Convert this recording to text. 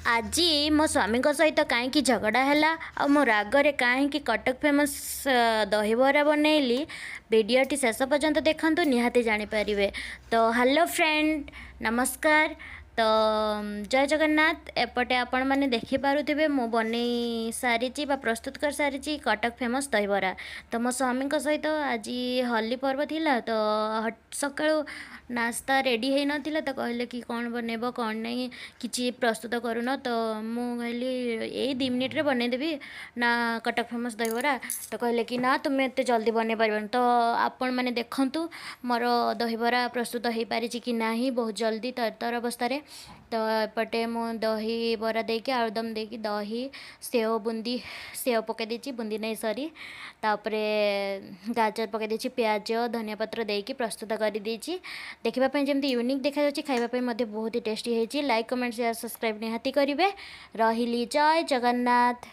आज मो स्वामी सहित कहीं झगड़ा है आ मो रागरे कहीं कटक फेमस दहीबरा बनैली वीडियोटी शेष पर्यंत देखु निहाती जानीपर। तो हेलो फ्रेंड, नमस्कार। तो जय जगन्नाथ। एपटे आपण मैंने देखिपे मु बनई सारी प्रस्तुत कर सारी कटक फेमस दहीबरा। तो मो स्वामी सहित आज होली पर्व थिला तो सका नास्ता रेडी हो नाला तो कहले कि कौन बनैब कौन नहीं किसी प्रस्तुत करून। तो मुझे कहली यही 2 मिनिट्रे बनईदेवी ना कटक फेमस दहीबरा। तो कहले कि ना तुम्हें एत जल्दी बनई पार। तो आपण मैंने देखु मोर दहीबरा प्रस्तुत हो पारी कि ना बहुत जल्दी तरतर अवस्था। तो एपटे मु दही बरा देकी आलुदम देकी दही सेव बुंदी सेव पकई देची बुंदी नहीं सरी तापरे गाजर पकई देची प्याज धनिया पत्र देकी प्रस्तुत कर देची। देखापी जमी यूनिक देखा खावाई बहुत ही टेस्टी होती। लाइक कमेंट शेयर सब्सक्राइब निहाती करेंगे। रही जय जगन्नाथ।